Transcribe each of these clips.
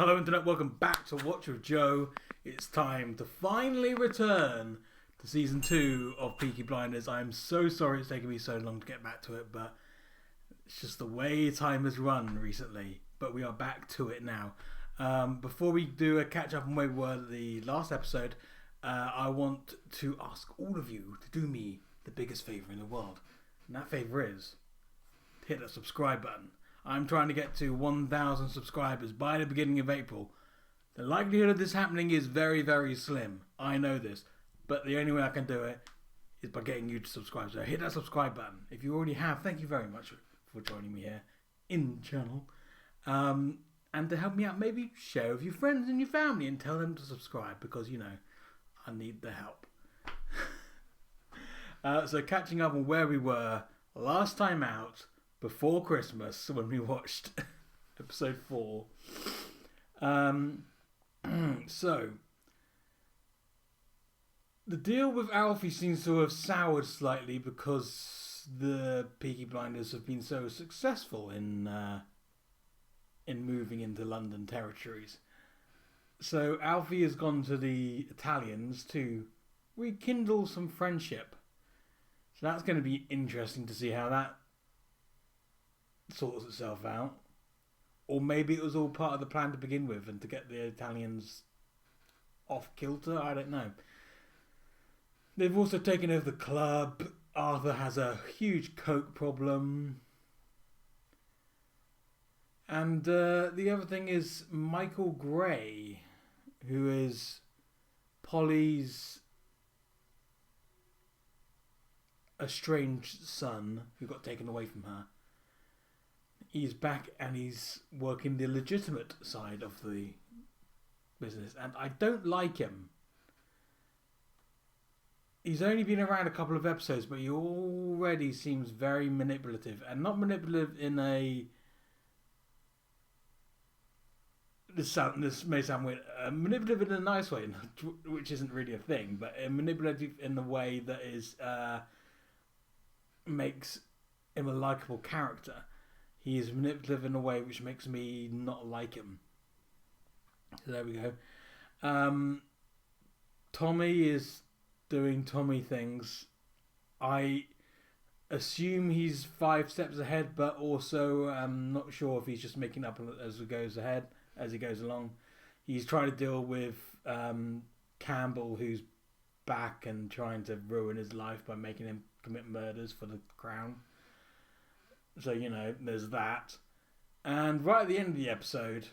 Hello Internet, welcome back to Watch with Joe. It's time to finally return to Season 2 of Peaky Blinders. I'm so sorry it's taken me so long to get back to it, but it's just the way time has run recently. But we are back to it now. Before we do a catch up on where we were the last episode, I want to ask all of you to do me the biggest favour in the world. And that favour is to hit that subscribe button. I'm trying to get to 1,000 subscribers by the beginning of April. The likelihood of this happening is very, very slim. I know this. But the only way I can do it is by getting you to subscribe. So hit that subscribe button. If you already have, thank you very much for joining me here in the channel. And to help me out, maybe share with your friends and your family and tell them to subscribe because, you know, I need the help. So catching up on where we were last time out, before Christmas, when we watched episode 4. So, the deal with Alfie seems to have soured slightly because the Peaky Blinders have been so successful in moving into London territories. So Alfie has gone to the Italians to rekindle some friendship. So that's going to be interesting to see how that sorts itself out. Or maybe it was all part of the plan to begin with and to get the Italians off kilter. I don't know. They've also taken over the club. Arthur has a huge coke problem. And the other thing is Michael Gray, who is Polly's estranged son who got taken away from her. He's back and he's working the legitimate side of the business. And I don't like him. He's only been around a couple of episodes, but he already seems very manipulative. And not manipulative in a... This may sound weird. Manipulative in a nice way, which isn't really a thing. But manipulative in the way that is makes him a likeable character. He is manipulative in a way which makes me not like him. So there we go. Tommy is doing Tommy things. I assume he's 5 steps ahead, but also I'm not sure if he's just making up as he goes along. He's trying to deal with Campbell, who's back and trying to ruin his life by making him commit murders for the crown. So, you know, there's that. And right at the end of the episode,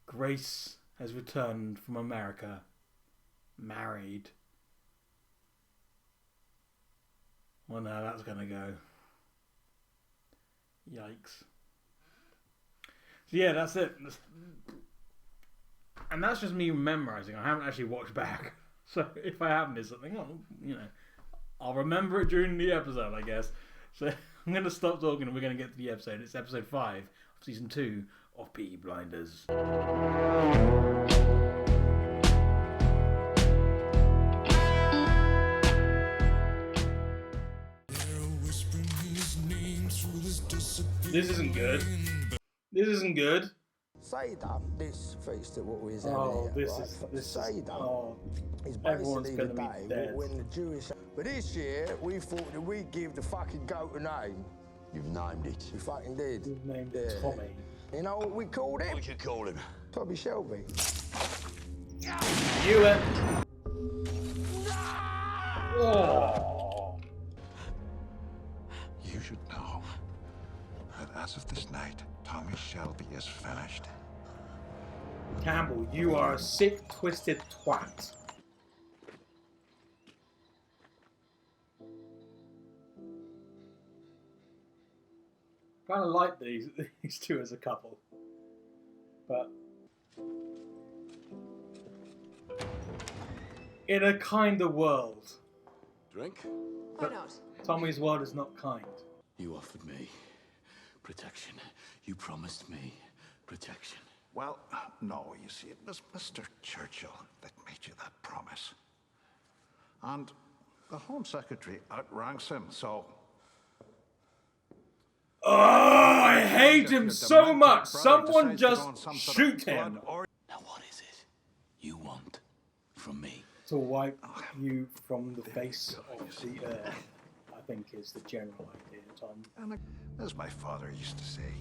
Grace has returned from America, married. Well, now that's going to go. Yikes. So, yeah, that's it. And that's just me memorising. I haven't actually watched back. So, if I haven't, it's something, you know, I'll remember it during the episode, I guess. So, I'm going to stop talking and we're going to get to the episode. It's episode 5 of season 2 of Peaky Blinders. This isn't good. This isn't good. Say that this feast that what we was having Oh, here, this right? is Say that. oh, It's everyone's basically the gonna be day dead. when the Jewish. But this year we thought that we'd give the fucking goat a name. You've named it. We fucking did. His name's Tommy. You know what we called him? What would you call him? Tommy Shelby. You it. Oh. You should know that as of this night, Tommy Shelby is finished. Campbell, you are a sick, twisted twat. Kind of like these two as a couple, but in a kinder world. Drink? Why not? Tommy's world is not kind. You offered me protection. You promised me protection. Well, no, you see, it was Mr. Churchill that made you that promise. And the Home Secretary outranks him, so... Oh, I hate him so much. Someone just shoot him. Now what is it you want from me? To wipe you from the face of the earth, I think is the general idea, Tom. As my father used to say,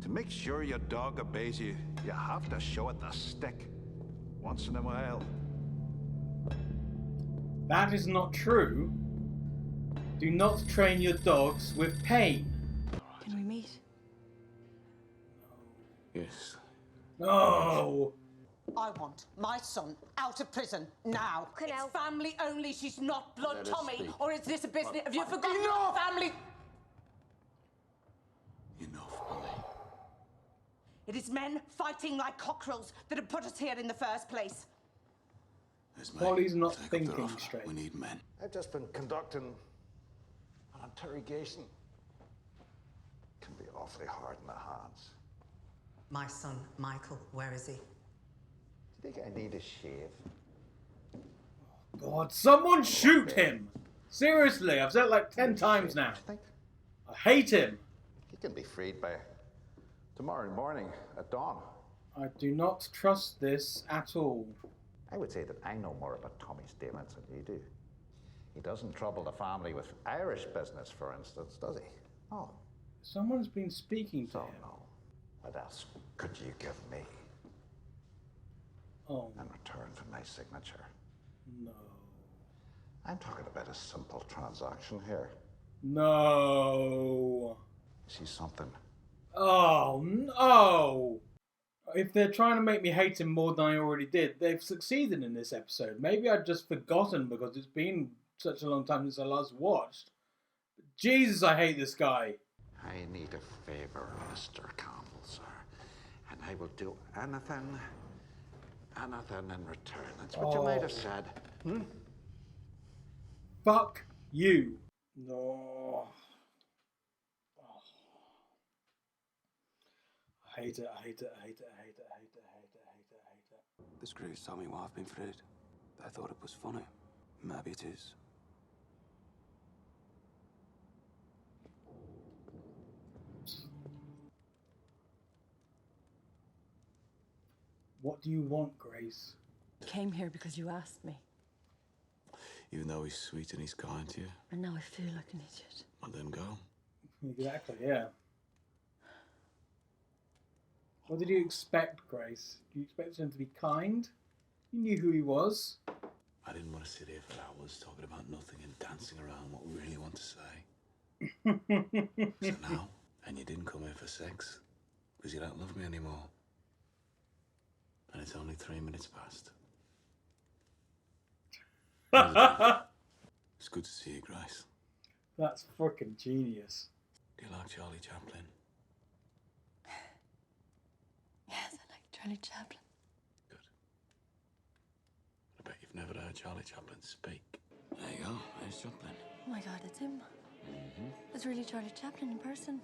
to make sure your dog obeys you, you have to show it the stick once in a while. That is not true. Do not train your dogs with pain. Can we meet? Yes. No. I want my son out of prison now. It's family only. She's not blood Tommy. Or is this a business? Have you forgotten family? Enough, Molly. It is men fighting like cockerels that have put us here in the first place. Molly's not thinking straight. We need men. I've just been conducting an interrogation. Can be awfully hard in the hands. My son, Michael, where is he? Do you think I need a shave? God, someone shoot him! Seriously, I've said it like 10 times now. I hate him. He can be freed by tomorrow morning at dawn. I do not trust this at all. I would say that I know more about Tommy's dealings than you do. He doesn't trouble the family with Irish business, for instance, does he? Oh. Someone's been speaking to him. No. What else could you give me in return for my signature? No. I'm talking about a simple transaction here. No. See something? Oh, no. If they're trying to make me hate him more than I already did, they've succeeded in this episode. Maybe I'd just forgotten because it's been such a long time since I last watched. Jesus, I hate this guy. I need a favour, Mr. Campbell, sir. And I will do anything in return. That's what you might have said. Fuck you. No. I hate it, I hate it, I hate it, I hate it, I hate it, I hate it, I hate it, I hate it. The screws told me why I've been freed. They thought it was funny. Maybe it is. What do you want, Grace? I came here because you asked me. Even though he's sweet and he's kind to you. And now I feel like an idiot. Well, then go. Exactly, yeah. What did you expect, Grace? Did you expect him to be kind? You knew who he was. I didn't want to sit here for hours talking about nothing and dancing around what we really want to say. So now, and you didn't come here for sex, because you don't love me anymore. And it's only 3 minutes past. It's good to see you, Grace. That's fucking genius. Do you like Charlie Chaplin? Yes, I like Charlie Chaplin. Good. I bet you've never heard Charlie Chaplin speak. There you go, there's Chaplin. Oh my God, it's him. It's really Charlie Chaplin in person.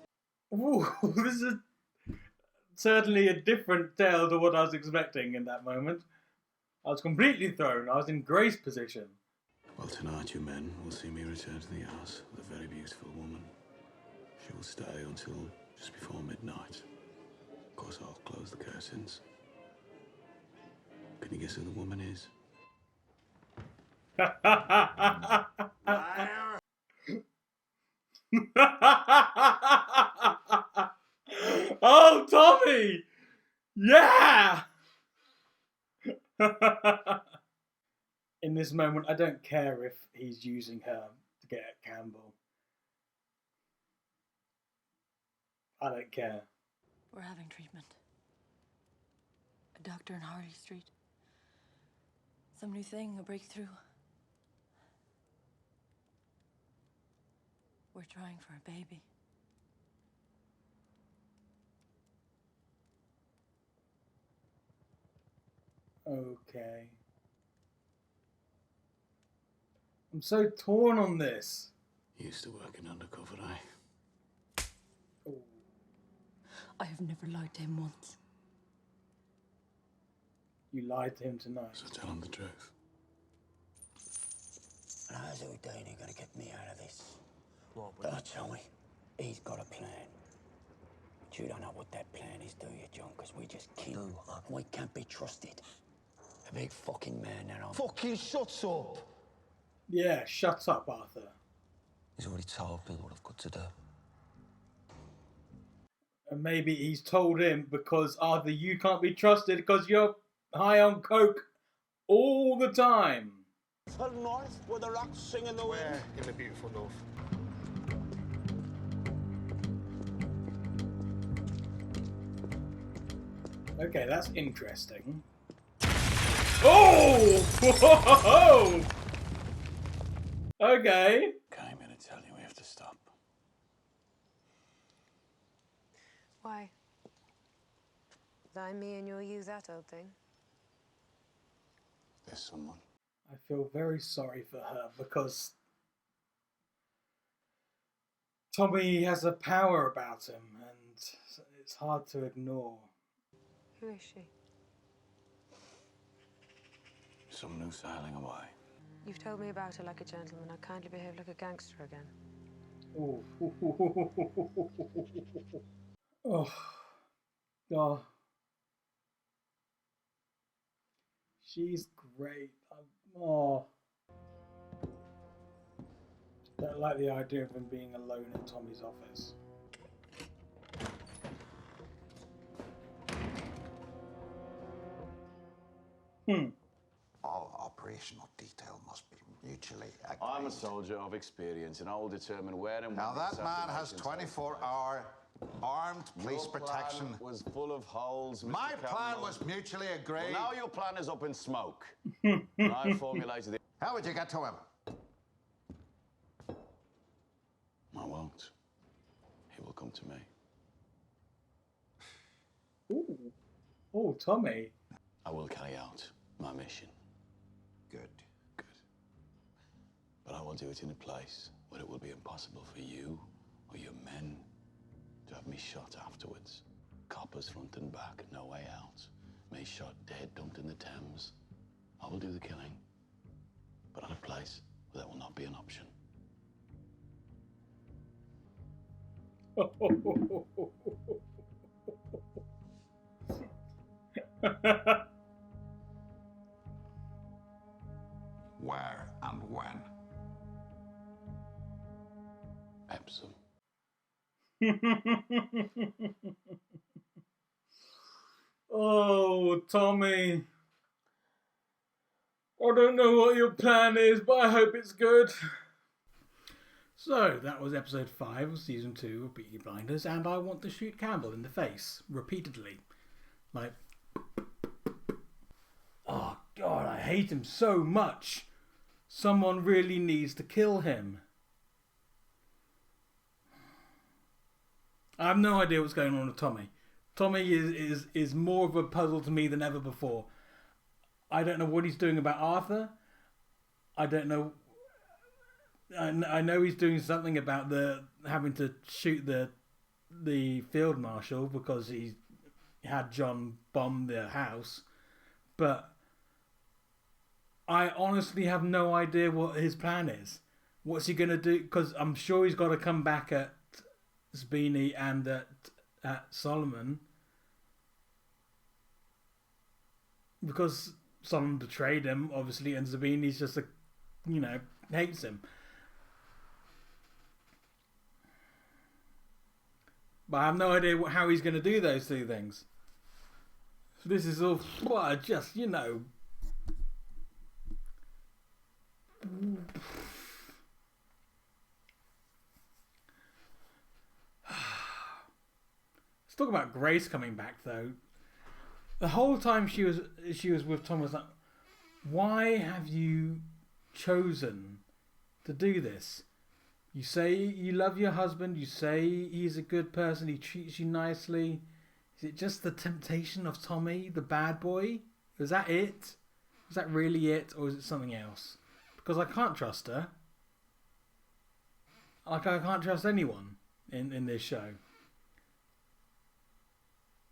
Ooh, this is certainly a different tale to what I was expecting in that moment. I was completely thrown. I was in Grace position. Well, tonight you men will see me return to the house with a very beautiful woman. She will stay until just before midnight. Of course, I'll close the curtains. Can you guess who the woman is? Oh, Tommy! Yeah! In this moment, I don't care if he's using her to get at Campbell. I don't care. We're having treatment. A doctor in Harley Street. Some new thing, a breakthrough. We're trying for a baby. Okay. I'm so torn on this. You used to work in undercover, eh? Oh. I have never lied to him once. You lied to him tonight. So tell him the truth. And how's Houdini gonna get me out of this? Don't tell me. He's got a plan. You don't know what that plan is, do you, John? Because we just keep... No, we can't be trusted. A big fucking man that I'm... Fucking shut up! Yeah, shut up, Arthur. He's already told me what I've got to do. And maybe he's told him because, Arthur, you can't be trusted because you're high on coke all the time. Fell north, where the rocks sing in the wind. Where in the beautiful north? Okay, that's interesting. Oh! Whoa! Okay. Came in to tell you we have to stop. Why? Did me and you'll use that old thing? There's someone. I feel very sorry for her because Tommy has a power about him and it's hard to ignore. Who is she? Someone who's sailing away. You've told me about her like a gentleman. I kindly behave like a gangster again. Oh. Oh. Oh. She's great. Oh. Don't like the idea of him being alone in Tommy's office. All operational detail must be mutually agreed. I'm a soldier of experience, and I will determine where and when. Now that man has 24-hour armed police protection. Your plan was full of holes, Mr. My plan Campbell. was mutually agreed. Well, now your plan is up in smoke. And I formulated it. How would you get to him? I won't. He will come to me. Ooh. Oh, Tommy. I will carry out my mission. Good. Good. But I will do it in a place where it will be impossible for you or your men to have me shot afterwards. Coppers front and back, no way out. Me shot dead, dumped in the Thames. I will do the killing, but at a place where that will not be an option. Where and when? Epsom. Oh, Tommy. I don't know what your plan is, but I hope it's good. So, that was episode 5 of season 2 of Peaky Blinders, and I want to shoot Campbell in the face, repeatedly. Like, oh God, I hate him so much. Someone really needs to kill him. I have no idea what's going on with Tommy. Tommy is more of a puzzle to me than ever before. I don't know what he's doing about Arthur. I don't know. I know he's doing something about having to shoot the field marshal because he had John bomb their house, but I honestly have no idea what his plan is. What's he gonna do? Because I'm sure he's got to come back at Sabini and at Solomon because Solomon betrayed him, obviously, and Sabini's just hates him. But I have no idea how he's going to do those two things. So this is all just, Let's talk about Grace coming back, though. The whole time she was with Tom was like, why have you chosen to do this? You say you love your husband. You say he's a good person. He treats you nicely. Is it just the temptation of Tommy, the bad boy? Is that it? Is that really it? Or is it something else? Because I can't trust her. Like, I can't trust anyone in this show.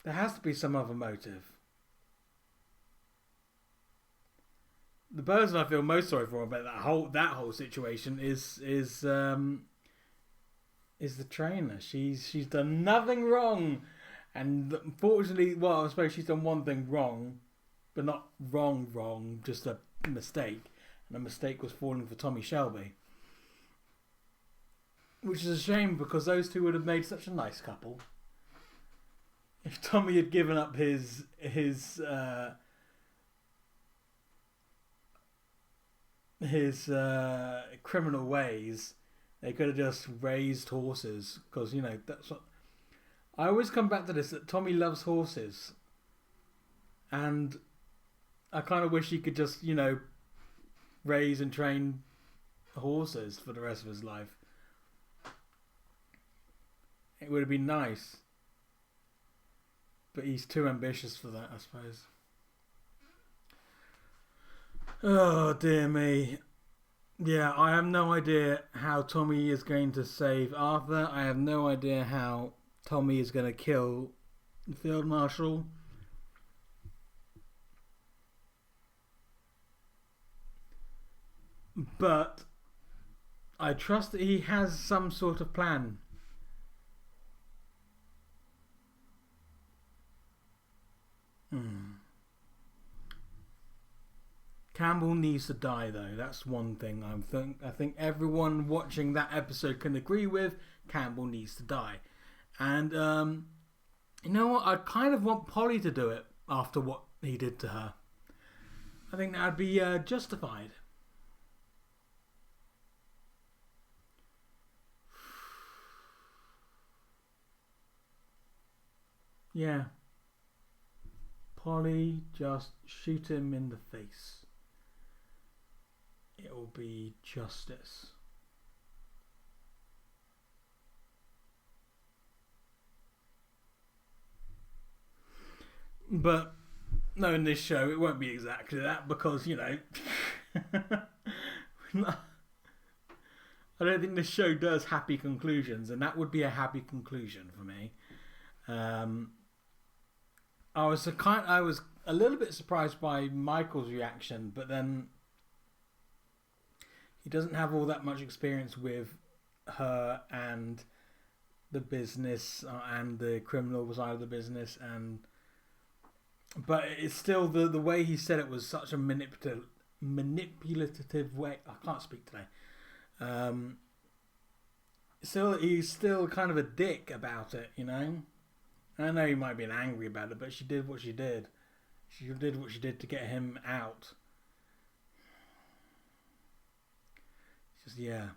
There has to be some other motive. The person I feel most sorry for about that whole situation is is the trainer. She's done nothing wrong, and unfortunately, well, I suppose she's done one thing wrong, but not wrong, just a mistake. And the mistake was falling for Tommy Shelby, which is a shame because those two would have made such a nice couple. If Tommy had given up his criminal ways, they could have just raised horses, because you know that's what I always come back to this, that Tommy loves horses, and I kind of wish he could just, you know, raise and train horses for the rest of his life. It would have been nice, but he's too ambitious for that, I suppose. Oh dear me. Yeah, I have no idea how Tommy is going to save Arthur. I have no idea how Tommy is going to kill the Field Marshal. But I trust that he has some sort of plan. Campbell needs to die, though. That's one thing I think everyone watching that episode can agree with. Campbell needs to die. And you know what? I kind of want Polly to do it after what he did to her. I think that would be justified. Yeah. Polly, just shoot him in the face. It will be justice. But no, in this show it won't be exactly that, because, you know, I don't think this show does happy conclusions, and that would be a happy conclusion for me. I was a little bit surprised by Michael's reaction, but then he doesn't have all that much experience with her and the business and the criminal side of the business, but it's still the way he said it was such a manipulative way. I can't speak today. He's still kind of a dick about it, you know. I know he might be angry about it, but she did what she did. She did what she did to get him out. Just, yeah.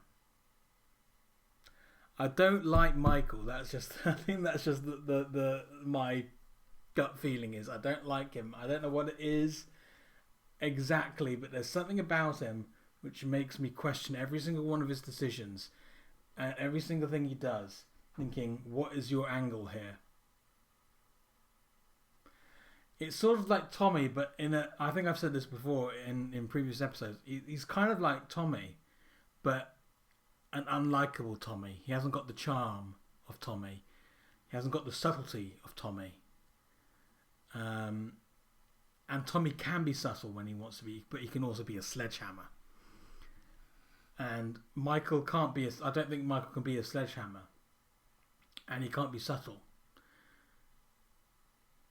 I don't like Michael. That's just, I think that's just my gut feeling is I don't like him. I don't know what it is exactly, but there's something about him which makes me question every single one of his decisions and every single thing he does, thinking, what is your angle here? It's sort of like Tommy, but I think I've said this before in previous episodes. He's kind of like Tommy, but an unlikable Tommy. He hasn't got the charm of Tommy. He hasn't got the subtlety of Tommy. And Tommy can be subtle when he wants to be, but he can also be a sledgehammer. And Michael can't be I don't think Michael can be a sledgehammer. And he can't be subtle.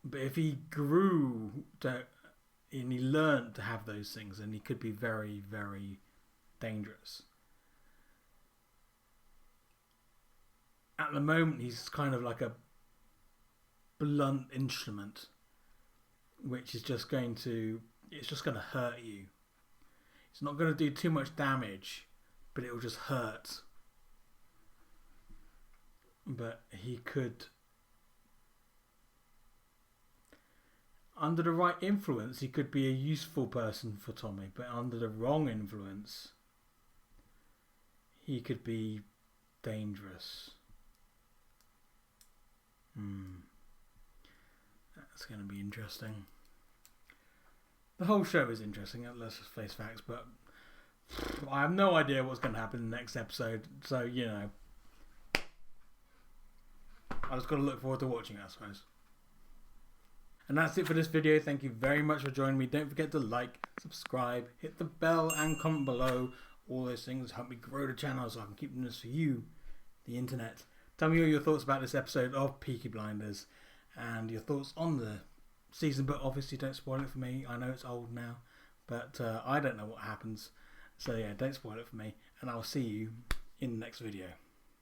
But if he grew and he learned to have those things, then he could be very, very dangerous. At the moment, he's kind of like a blunt instrument, which is just going to hurt you. It's not going to do too much damage, but it will just hurt. But he could, under the right influence, he could be a useful person for Tommy, but under the wrong influence, he could be dangerous. That's going to be interesting. The whole show is interesting, let's just face facts, but I have no idea what's going to happen in the next episode, so, you know, I just got to look forward to watching it, I suppose. And that's it for this video. Thank you very much for joining me. Don't forget to like, subscribe, hit the bell and comment below. All those things help me grow the channel so I can keep doing this for you the internet. Tell me all your thoughts about this episode of Peaky Blinders and your thoughts on the season, but obviously don't spoil it for me. I know it's old now, but I don't know what happens. So yeah, don't spoil it for me, and I'll see you in the next video.